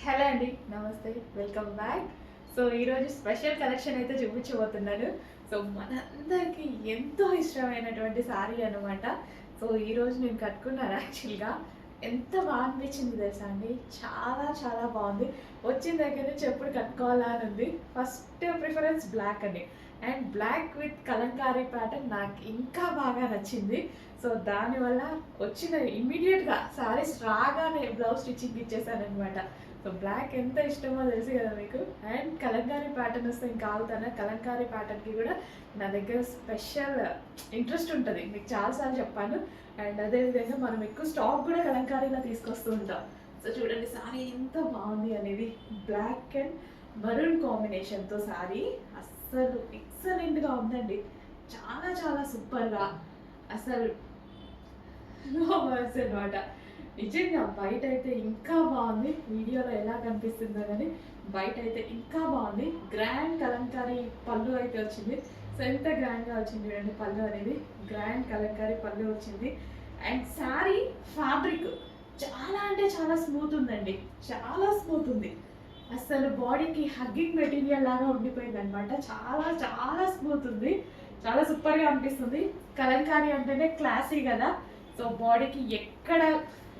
Hello అండి, నమస్తే, welcome back. So ఈరోజు స్పెషల్ కలెక్షన్ అయితే చూపించబోతున్నాను. సో మనందరికి ఎంతో ఇష్టమైనటువంటి శారీ అనమాట. సో ఈరోజు నేను కట్టుకున్నాను. యాక్చువల్గా ఎంత బాగా అనిపించింది తెలుసా అండి, చాలా చాలా బాగుంది. వచ్చిన దగ్గర నుంచి ఎప్పుడు కట్టుకోవాలా అని ఉంది. ఫస్ట్ ప్రిఫరెన్స్ బ్లాక్ అండి, and black with kalamkari pattern నాకు ఇంకా బాగా నచ్చింది. సో దానివల్ల వచ్చిన ఇమ్మీడియట్గా శారీస్ రాగానే బ్లౌజ్ స్టిచ్చింగ్ ఇచ్చేసాను అనమాట. సో బ్లాక్ ఎంత ఇష్టమో తెలుసు కదా మీకు. అండ్ కలంకారీ ప్యాటర్న్ వస్తే ఇంకా ఆగుతాను. కలంకారీ ప్యాటర్న్కి కూడా నా దగ్గర స్పెషల్ ఇంట్రెస్ట్ ఉంటుంది, మీకు చాలాసార్లు చెప్పాను. అండ్ అదేవిధంగా మనం ఎక్కువ స్టాక్ కూడా కలంకారీలో తీసుకొస్తూ ఉంటాం. సో చూడండి శారీ ఎంత బాగుంది అనేది, బ్లాక్ అండ్ మరూన్ కాంబినేషన్తో శారీ అస్సలు ఎక్సలెంట్గా ఉందండి. చాలా చాలా సూపర్గా, అసలు నో వర్డ్స్ అనమాట. నిజంగా బయట అయితే ఇంకా బాగుంది, వీడియోలో ఎలా కనిపిస్తుందో కానీ బయట అయితే ఇంకా బాగుంది. గ్రాండ్ కలంకారీ పళ్ళు అయితే వచ్చింది. సో ఎంత గ్రాండ్గా వచ్చింది చూడండి, పళ్ళు అనేది గ్రాండ్ కలంకారీ పళ్ళు వచ్చింది. అండ్ శారీ ఫ్యాబ్రిక్ చాలా అంటే చాలా స్మూత్ ఉందండి, చాలా స్మూత్ ఉంది. అసలు బాడీకి హగ్గింగ్ మెటీరియల్ లాగా ఉండిపోయింది అనమాట. చాలా చాలా స్మూత్ ఉంది, చాలా సూపర్గా అనిపిస్తుంది. కలంకారీ అంటేనే క్లాసీ కదా. సో బాడీకి ఎక్కడ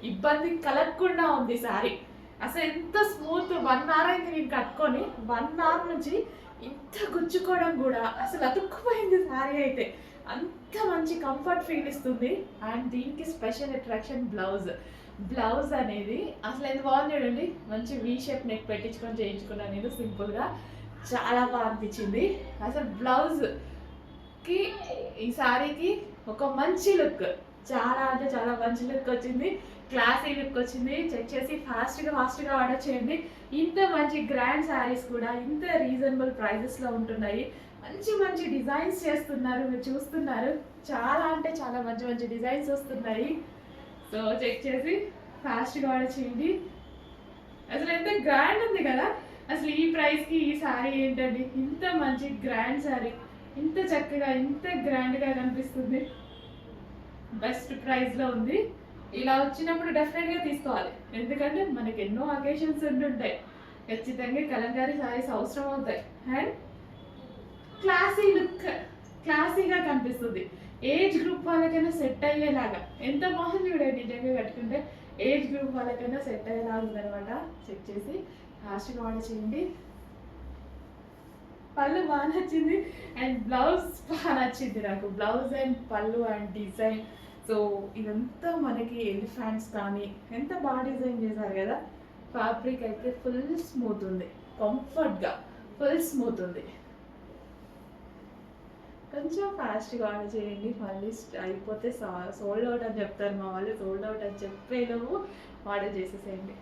ఇబ్బంది కలగకుండా ఉంది శారీ. అసలు ఎంత స్మూత్. 1 అవర్ అయింది నేను కట్టుకొని, 1 అవర్ నుంచి ఇంత గుచ్చుకోవడం కూడా అసలు అతుక్కుపోయింది శారీ అయితే. అంత మంచి కంఫర్ట్ ఫీల్ ఇస్తుంది. అండ్ దీనికి స్పెషల్ అట్రాక్షన్ బ్లౌజ్ అనేది అసలు ఎంత బాగుంది చూడండి. మంచి వీ షేప్ నెక్ పెట్టించుకొని చేయించుకున్నాను నేను సింపుల్గా, చాలా బాగా అనిపించింది. అసలు బ్లౌజ్కి ఈ శారీకి ఒక మంచి లుక్, చాలా అంటే చాలా మంచి లుక్ వచ్చింది, క్లాసీ లుక్ వచ్చింది. చెక్ చేసి ఫాస్ట్గా ఆర్డర్ చేయండి. ఇంత మంచి గ్రాండ్ శారీస్ కూడా ఇంత రీజనబుల్ ప్రైజెస్లో ఉంటున్నాయి. మంచి మంచి డిజైన్స్ చేస్తున్నారు, మీరు చూస్తున్నారు. చాలా అంటే చాలా మంచి మంచి డిజైన్స్ వస్తున్నాయి. సో చెక్ చేసి ఫాస్ట్గా ఆర్డర్ చేయండి. అసలు ఎంత గ్రాండ్ ఉంది కదా. అసలు ఈ ప్రైస్కి ఈ శారీ ఏంటండి, ఇంత మంచి గ్రాండ్ శారీ ఇంత చక్కగా ఇంత గ్రాండ్గా కనిపిస్తుంది. బెస్ట్ ప్రైస్లో ఉంది. ఇలా వచ్చినప్పుడు డెఫినెట్గా తీసుకోవాలి, ఎందుకంటే మనకి ఎన్నో అకేషన్స్ ఉంటుంటాయి. ఖచ్చితంగా కలంకారీ శారీస్ అవసరం అవుతాయి. అండ్ క్లాసీ లుక్, క్లాసీగా కనిపిస్తుంది. ఏజ్ గ్రూప్ వాళ్ళకైనా సెట్ అయ్యేలాగా ఎంత బాగుంది చూడండి. నిజంగా కట్టుకుంటే ఏజ్ గ్రూప్ వాళ్ళకైనా సెట్ అయ్యేలాగా ఉందనమాట. చెక్ చేసి ఫాస్ట్గా ఆర్డర్ చేయండి. పళ్ళు బాగా నచ్చింది అండ్ బ్లౌజ్ బాగా నచ్చింది నాకు. బ్లౌజ్ అండ్ పళ్ళు అండ్ డిజైన్, సో ఇదంతా మనకి ఎలిఫెంట్స్ కానీ ఎంత బాగా డిజైన్ చేశారు కదా. ఫ్యాబ్రిక్ అయితే ఫుల్ స్మూత్ ఉంది, కంఫర్ట్గా ఫుల్ స్మూత్ ఉంది. కొంచెం ఫాస్ట్గా ఆర్డర్ చేయండి, మళ్ళీ అయిపోతే సోల్డ్ అవుట్ అని చెప్తారు మా వాళ్ళు. సోల్డ్ అవుట్ అని చెప్పేలోపు ఆర్డర్ చేసేసేయండి.